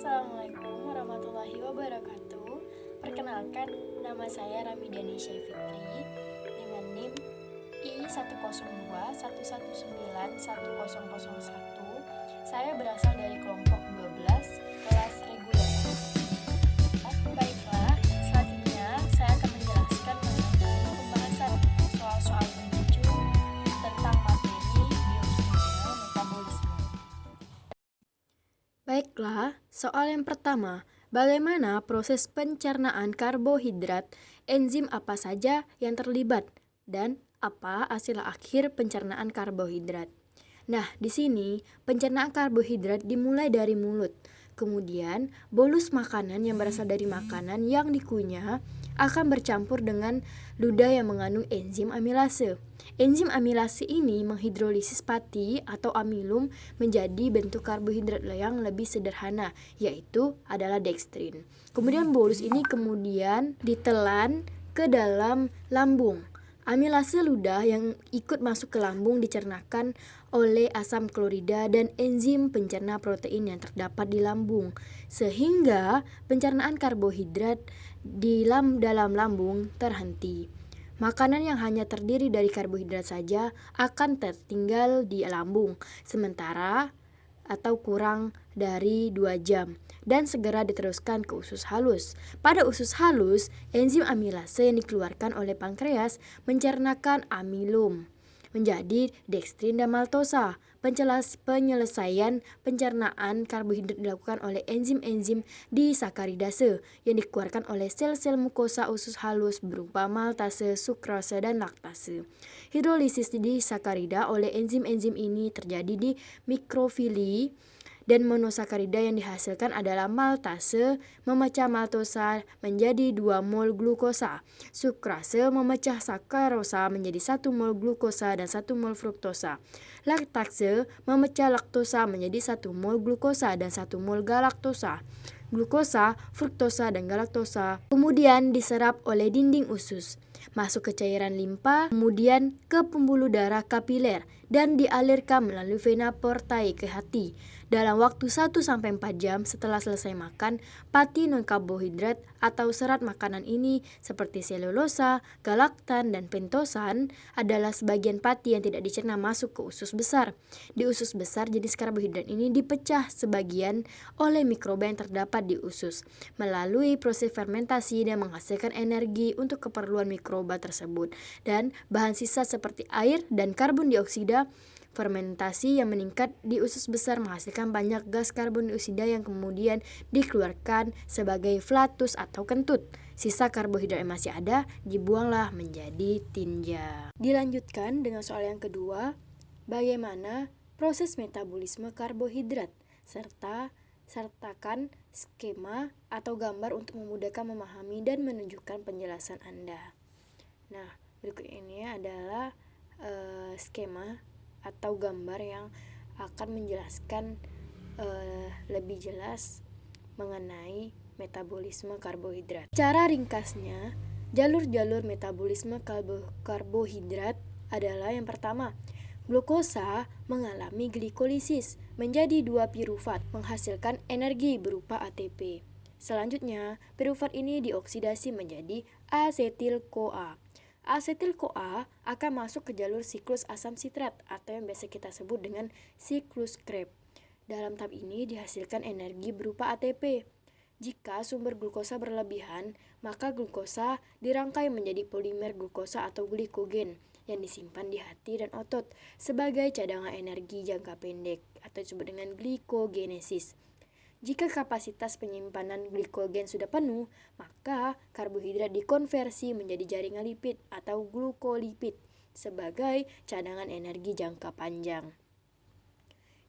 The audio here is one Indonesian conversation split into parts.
Assalamualaikum warahmatullahi wabarakatuh. Perkenalkan, nama saya Ramidiani Fitri dengan NIM I102119101. Saya berasal dari kelompok 12 kelas reguler. Baiklah, selanjutnya saya akan menjelaskan mengenai pembahasan soal-soal penunjuk tentang materi biokimia metabolisme. Baiklah, soal yang pertama, bagaimana proses pencernaan karbohidrat, enzim apa saja yang terlibat, dan apa hasil akhir pencernaan karbohidrat. Nah, di sini pencernaan karbohidrat dimulai dari mulut. Kemudian, bolus makanan yang berasal dari makanan yang dikunyah akan bercampur dengan ludah yang mengandung enzim amilase. Enzim amilase ini menghidrolisis pati atau amilum menjadi bentuk karbohidrat yang lebih sederhana, yaitu adalah dekstrin. Kemudian bolus ini kemudian ditelan ke dalam lambung. Amilase ludah yang ikut masuk ke lambung dicernakan oleh asam klorida dan enzim pencerna protein yang terdapat di lambung, sehingga pencernaan karbohidrat di dalam lambung terhenti. Makanan yang hanya terdiri dari karbohidrat saja akan tertinggal di lambung sementara atau kurang dari 2 jam dan segera diteruskan ke usus halus. Pada usus halus, enzim amilase yang dikeluarkan oleh pankreas mencernakan amilum menjadi dekstrin dan maltosa. Penyelesaian pencernaan karbohidrat dilakukan oleh enzim-enzim disakaridase yang dikeluarkan oleh sel-sel mukosa usus halus berupa maltase, sukrase, dan laktase. Hidrolisis disakarida oleh enzim-enzim ini terjadi di mikrofili dan monosakarida yang dihasilkan adalah maltase memecah maltosa menjadi 2 mol glukosa. Sukrase memecah sakarosa menjadi 1 mol glukosa dan 1 mol fruktosa. Laktase memecah laktosa menjadi 1 mol glukosa dan 1 mol galaktosa. Glukosa, fruktosa, dan galaktosa kemudian diserap oleh dinding usus, masuk ke cairan limpa, kemudian ke pembuluh darah kapiler dan dialirkan melalui vena portae ke hati. Dalam waktu 1-4 jam setelah selesai makan, pati non-karbohidrat atau serat makanan ini seperti selulosa, galaktan, dan pentosan adalah sebagian pati yang tidak dicerna masuk ke usus besar. Di usus besar, jenis karbohidrat ini dipecah sebagian oleh mikroba yang terdapat di usus melalui proses fermentasi dan menghasilkan energi untuk keperluan mikroba tersebut dan bahan sisa seperti air dan karbon dioksida. Fermentasi yang meningkat di usus besar menghasilkan banyak gas karbon dioksida yang kemudian dikeluarkan sebagai flatus atau kentut. Sisa karbohidrat yang masih ada dibuanglah menjadi tinja. Dilanjutkan dengan soal yang kedua, bagaimana proses metabolisme karbohidrat sertakan skema atau gambar untuk memudahkan memahami dan menunjukkan penjelasan Anda. Nah, berikut ini adalah skema atau gambar yang akan menjelaskan lebih jelas mengenai metabolisme karbohidrat. Cara ringkasnya, jalur-jalur metabolisme karbohidrat adalah yang pertama, glukosa mengalami glikolisis menjadi 2 pirufat menghasilkan energi berupa ATP. Selanjutnya, pirufat ini dioksidasi menjadi asetil-CoA. Asetil-CoA akan masuk ke jalur siklus asam sitrat atau yang biasa kita sebut dengan siklus Krebs. Dalam tahap ini dihasilkan energi berupa ATP. Jika sumber glukosa berlebihan, maka glukosa dirangkai menjadi polimer glukosa atau glikogen yang disimpan di hati dan otot sebagai cadangan energi jangka pendek atau disebut dengan glikogenesis. Jika kapasitas penyimpanan glikogen sudah penuh, maka karbohidrat dikonversi menjadi jaringan lipid atau glukolipid sebagai cadangan energi jangka panjang.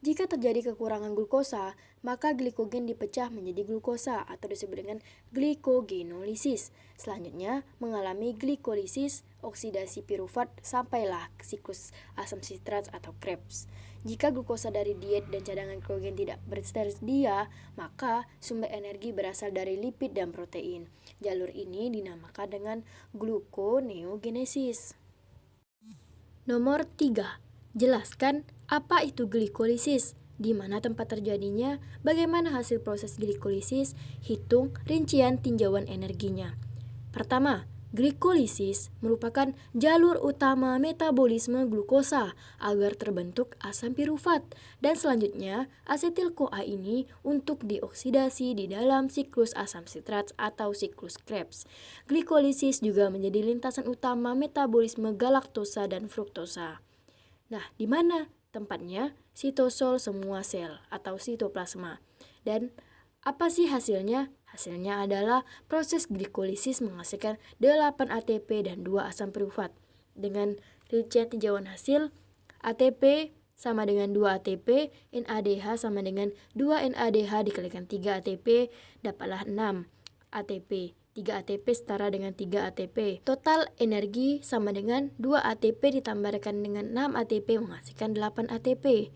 Jika terjadi kekurangan glukosa, maka glikogen dipecah menjadi glukosa atau disebut dengan glikogenolisis. Selanjutnya, mengalami glikolisis, oksidasi pirufat, sampailah siklus asam sitrat atau Krebs. Jika glukosa dari diet dan cadangan glikogen tidak bersedia, maka sumber energi berasal dari lipid dan protein. Jalur ini dinamakan dengan gluconeogenesis. Nomor 3. Jelaskan apa itu glikolisis di mana tempat terjadinya, bagaimana hasil proses glikolisis, hitung rincian tinjauan energinya. Pertama, glikolisis merupakan jalur utama metabolisme glukosa agar terbentuk asam pirufat, dan selanjutnya asetil-CoA ini untuk dioksidasi di dalam siklus asam sitrat atau siklus Krebs. Glikolisis juga menjadi lintasan utama metabolisme galaktosa dan fruktosa. Nah, di mana tempatnya? Sitosol semua sel atau sitoplasma. Dan apa sih hasilnya? Hasilnya adalah proses glikolisis menghasilkan 8 ATP dan 2 asam pirufat. Dengan rincian tinjauan hasil, ATP sama dengan 2 ATP, NADH sama dengan 2 NADH dikalikan 3 ATP, dapatlah 6 ATP. 3 ATP setara dengan 3 ATP. Total energi sama dengan 2 ATP ditambahkan dengan 6 ATP menghasilkan 8 ATP.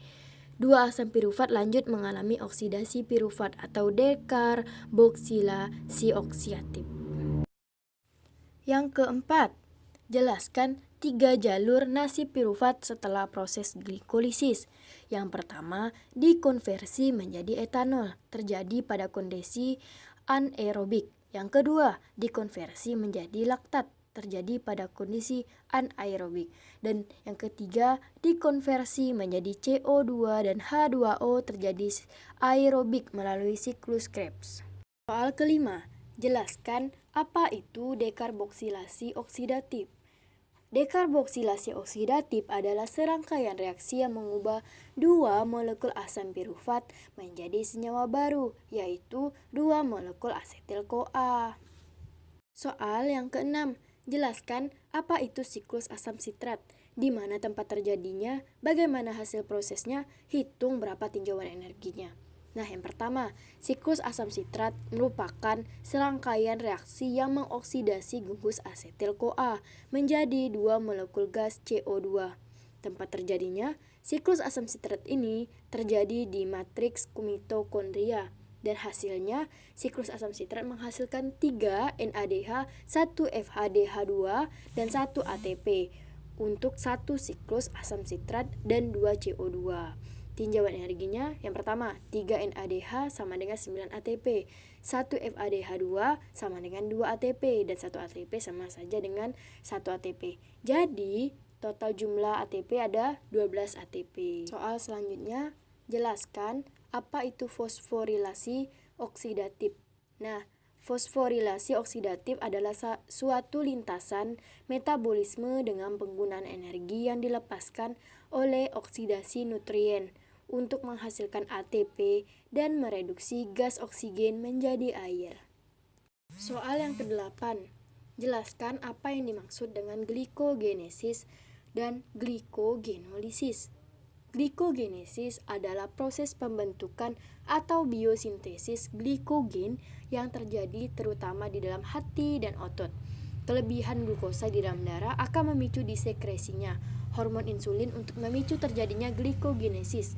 2 asam pirufat lanjut mengalami oksidasi pirufat atau dekarboksilasi oksidatif. Yang keempat, jelaskan 3 jalur nasib pirufat setelah proses glikolisis. Yang pertama, dikonversi menjadi etanol, terjadi pada kondisi anaerobik. Yang kedua, dikonversi menjadi laktat, terjadi pada kondisi anaerobik. Dan yang ketiga, dikonversi menjadi CO2 dan H2O, terjadi aerobik melalui siklus Krebs. Soal kelima, jelaskan apa itu dekarboksilasi oksidatif. Dekarboksilasi oksidatif adalah serangkaian reaksi yang mengubah 2 molekul asam pirufat menjadi senyawa baru, yaitu 2 molekul asetil-CoA. Soal yang keenam, jelaskan apa itu siklus asam sitrat, di mana tempat terjadinya, bagaimana hasil prosesnya, hitung berapa tinjauan energinya. Nah, yang pertama, siklus asam sitrat merupakan serangkaian reaksi yang mengoksidasi gugus asetil-CoA menjadi 2 molekul gas CO2. Tempat terjadinya, siklus asam sitrat ini terjadi di matriks mitokondria, dan hasilnya siklus asam sitrat menghasilkan 3 NADH, 1 FADH2, dan 1 ATP untuk 1 siklus asam sitrat dan 2 CO2. Tinjauan energinya yang pertama, 3 NADH sama dengan 9 ATP, 1 FADH2 sama dengan 2 ATP, dan 1 ATP sama saja dengan 1 ATP. Jadi, total jumlah ATP ada 12 ATP. Soal selanjutnya, jelaskan apa itu fosforilasi oksidatif. Nah, fosforilasi oksidatif adalah suatu lintasan metabolisme dengan penggunaan energi yang dilepaskan oleh oksidasi nutrien untuk menghasilkan ATP dan mereduksi gas oksigen menjadi air. Soal yang ke-8, jelaskan apa yang dimaksud dengan glikogenesis dan glikogenolisis. Glikogenesis adalah proses pembentukan atau biosintesis glikogen yang terjadi terutama di dalam hati dan otot. Kelebihan glukosa di dalam darah akan memicu disekresinya hormon insulin untuk memicu terjadinya glikogenesis.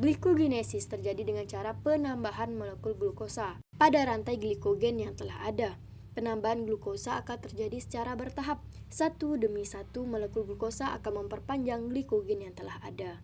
Glikogenesis terjadi dengan cara penambahan molekul glukosa pada rantai glikogen yang telah ada. Penambahan glukosa akan terjadi secara bertahap. Satu demi satu molekul glukosa akan memperpanjang glikogen yang telah ada.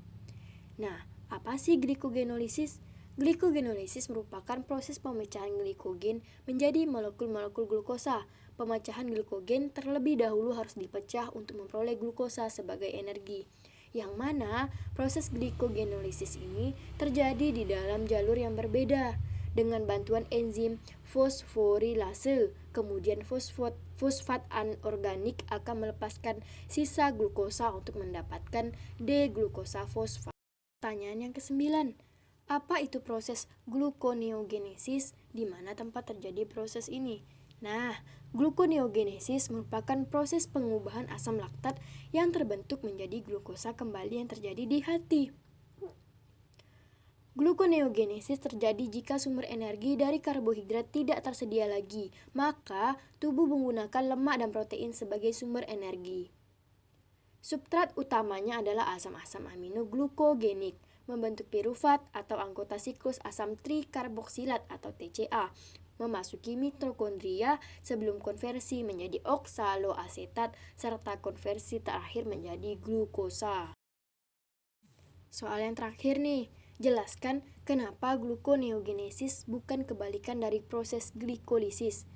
Nah, apa sih glikogenolisis? Glikogenolisis merupakan proses pemecahan glikogen menjadi molekul-molekul glukosa. Pemecahan glikogen terlebih dahulu harus dipecah untuk memperoleh glukosa sebagai energi. Yang mana proses glikogenolisis ini terjadi di dalam jalur yang berbeda dengan bantuan enzim fosforilase. Kemudian fosfat anorganik akan melepaskan sisa glukosa untuk mendapatkan D-glukosa fosfat. Pertanyaan yang ke-9, apa itu proses gluconeogenesis? Di mana tempat terjadi proses ini? Nah, gluconeogenesis merupakan proses pengubahan asam laktat yang terbentuk menjadi glukosa kembali yang terjadi di hati. Gluconeogenesis terjadi jika sumber energi dari karbohidrat tidak tersedia lagi, maka tubuh menggunakan lemak dan protein sebagai sumber energi. Substrat utamanya adalah asam-asam amino glukogenik, membentuk pirufat atau anggota siklus asam trikarboksilat atau TCA, memasuki mitokondria sebelum konversi menjadi oksaloasetat serta konversi terakhir menjadi glukosa. Soal yang terakhir nih, Jelaskan kenapa gluconeogenesis bukan kebalikan dari proses glikolisis.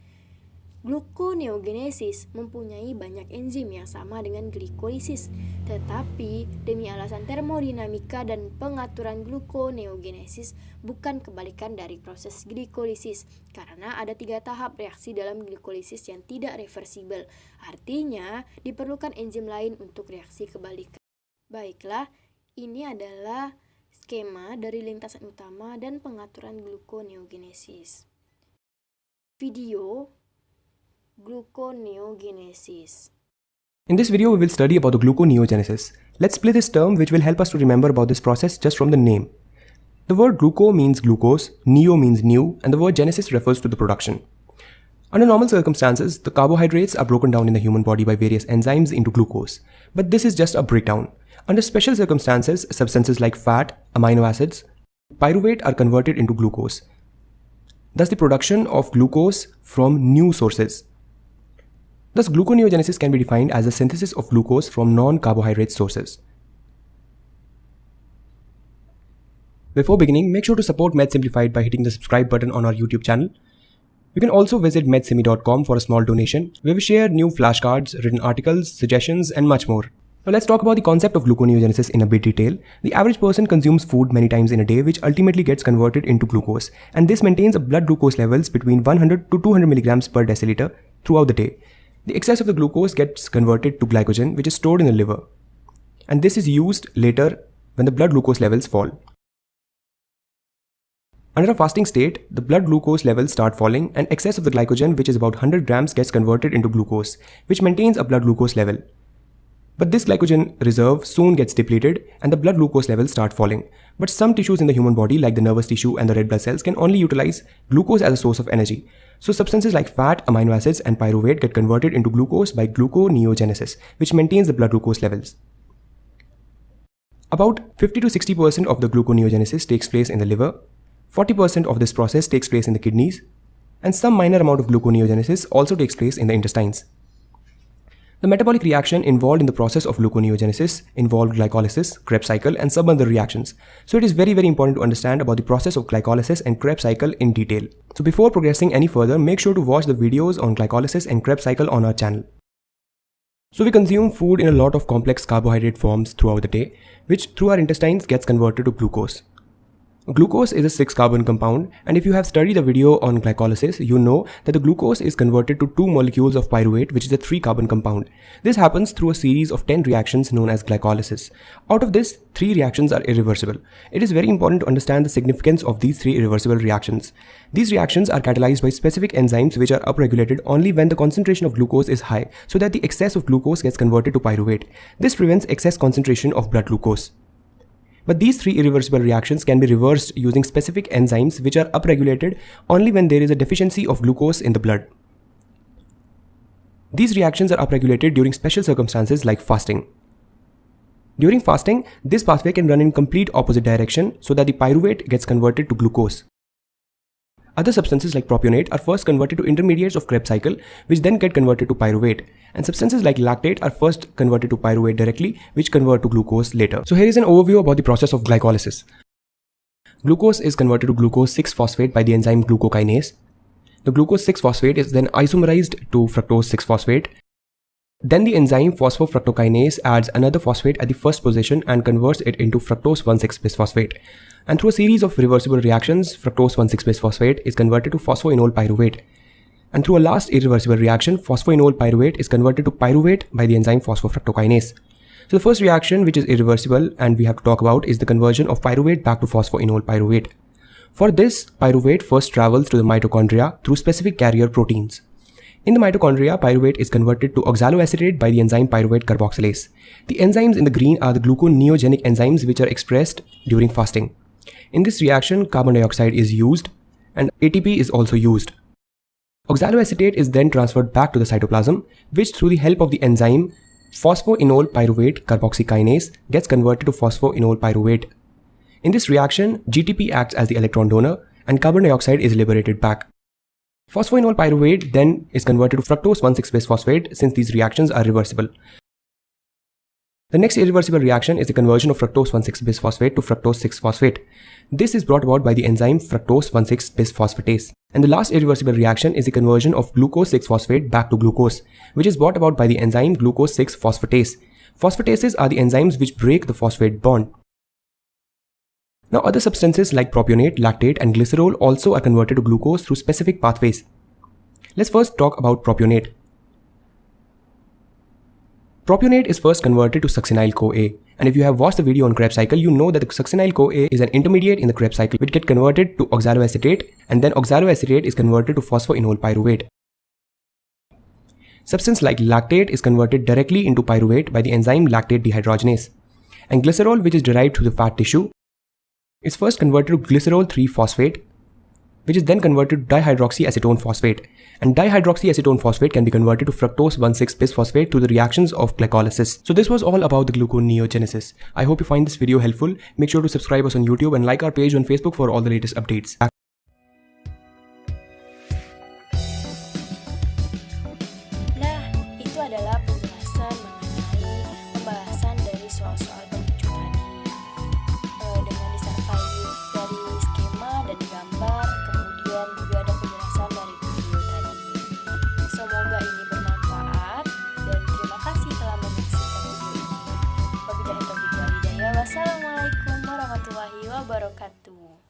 Gluconeogenesis mempunyai banyak enzim yang sama dengan glikolisis, tetapi demi alasan termodinamika dan pengaturan gluconeogenesis bukan kebalikan dari proses glikolisis, karena ada 3 tahap reaksi dalam glikolisis yang tidak reversibel. Artinya, diperlukan enzim lain untuk reaksi kebalikan. Baiklah, ini adalah skema dari lintasan utama dan pengaturan gluconeogenesis. Video gluconeogenesis. In this video, we will study about the gluconeogenesis. Let's split this term, which will help us to remember about this process just from the name. The word gluco means glucose, neo means new, and the word genesis refers to the production. Under normal circumstances, the carbohydrates are broken down in the human body by various enzymes into glucose. But this is just a breakdown. Under special circumstances, substances like fat, amino acids, pyruvate are converted into glucose. Thus, the production of glucose from new sources. Thus, gluconeogenesis can be defined as the synthesis of glucose from non-carbohydrate sources. Before beginning, make sure to support Med Simplified by hitting the subscribe button on our YouTube channel. You can also visit medsimi.com for a small donation, where we share new flashcards, written articles, suggestions, and much more. Now let's talk about the concept of gluconeogenesis in a bit detail. The average person consumes food many times in a day, which ultimately gets converted into glucose, and this maintains a blood glucose levels between 100 to 200 milligrams per deciliter throughout the day. The excess of the glucose gets converted to glycogen, which is stored in the liver, and this is used later when the blood glucose levels fall. Under a fasting state, the blood glucose levels start falling, and excess of the glycogen, which is about 100 grams, gets converted into glucose, which maintains a blood glucose level. But this glycogen reserve soon gets depleted and the blood glucose levels start falling. But some tissues in the human body, like the nervous tissue and the red blood cells, can only utilize glucose as a source of energy. So substances like fat, amino acids, and pyruvate get converted into glucose by gluconeogenesis, which maintains the blood glucose levels. About 50 to 60% of the gluconeogenesis takes place in the liver, 40% of this process takes place in the kidneys, and some minor amount of gluconeogenesis also takes place in the intestines. The metabolic reaction involved in the process of gluconeogenesis involved glycolysis, Krebs cycle, and some other reactions. So it is very important to understand about the process of glycolysis and Krebs cycle in detail. So before progressing any further, make sure to watch the videos on glycolysis and Krebs cycle on our channel. So we consume food in a lot of complex carbohydrate forms throughout the day, which through our intestines gets converted to glucose. Glucose is a 6-carbon compound, and if you have studied the video on glycolysis, you know that the glucose is converted to 2 molecules of pyruvate, which is a 3-carbon compound. This happens through a series of 10 reactions known as glycolysis. Out of this, 3 reactions are irreversible. It is very important to understand the significance of these 3 irreversible reactions. These reactions are catalyzed by specific enzymes which are upregulated only when the concentration of glucose is high, so that the excess of glucose gets converted to pyruvate. This prevents excess concentration of blood glucose. But these 3 irreversible reactions can be reversed using specific enzymes which are upregulated only when there is a deficiency of glucose in the blood. These reactions are upregulated during special circumstances like fasting. During fasting, this pathway can run in complete opposite direction so that the pyruvate gets converted to glucose. Other substances like propionate are first converted to intermediates of Krebs cycle, which then get converted to pyruvate. And substances like lactate are first converted to pyruvate directly, which convert to glucose later. So here is an overview about the process of glycolysis. Glucose is converted to glucose 6-phosphate by the enzyme glucokinase. The glucose 6-phosphate is then isomerized to fructose 6-phosphate. Then the enzyme phosphofructokinase adds another phosphate at the first position and converts it into fructose 1,6-bisphosphate. And through a series of reversible reactions, fructose 1,6-bisphosphate is converted to phosphoenol pyruvate. And through a last irreversible reaction, phosphoenol pyruvate is converted to pyruvate by the enzyme phosphofructokinase. So the first reaction, which is irreversible and we have to talk about, is the conversion of pyruvate back to phosphoenol pyruvate. For this, pyruvate first travels to the mitochondria through specific carrier proteins. In the mitochondria, pyruvate is converted to oxaloacetate by the enzyme pyruvate carboxylase. The enzymes in the green are the gluconeogenic enzymes which are expressed during fasting. In this reaction, carbon dioxide is used and ATP is also used. Oxaloacetate is then transferred back to the cytoplasm, which through the help of the enzyme phosphoenol pyruvate carboxykinase gets converted to phosphoenol pyruvate. In this reaction, GTP acts as the electron donor and carbon dioxide is liberated back. Phosphoenol pyruvate then is converted to fructose 1,6-bisphosphate since these reactions are reversible. The next irreversible reaction is the conversion of fructose 1,6-bisphosphate to fructose 6-phosphate. This is brought about by the enzyme fructose 1,6-bisphosphatase. And the last irreversible reaction is the conversion of glucose 6-phosphate back to glucose, which is brought about by the enzyme glucose 6-phosphatase. Phosphatases are the enzymes which break the phosphate bond. Now, other substances like propionate, lactate, and glycerol also are converted to glucose through specific pathways. Let's first talk about propionate. Propionate is first converted to succinyl-CoA, and if you have watched the video on Krebs cycle, you know that the succinyl-CoA is an intermediate in the Krebs cycle which get converted to oxaloacetate, and then oxaloacetate is converted to phosphoenol pyruvate. Substance like lactate is converted directly into pyruvate by the enzyme lactate dehydrogenase, and glycerol, which is derived through the fat tissue, is first converted to glycerol 3-phosphate, which is then converted to dihydroxyacetone phosphate, and dihydroxyacetone phosphate can be converted to fructose 1,6-bisphosphate through the reactions of glycolysis. So this was all about the gluconeogenesis. I hope you find this video helpful. Make sure to subscribe us on YouTube and like our page on Facebook for all the latest updates. Nah, itu adalah penjelasan mengenai pembahasan dari soal-soal pemicu tadi. Dengan disertai dari skema dan gambar, kemudian juga ada penjelasan dari video tadi. Semoga ini bermanfaat dan terima kasih telah menyaksikan video ini. Wabillahi taufiq wal hidayah. Wassalamualaikum warahmatullahi wabarakatuh.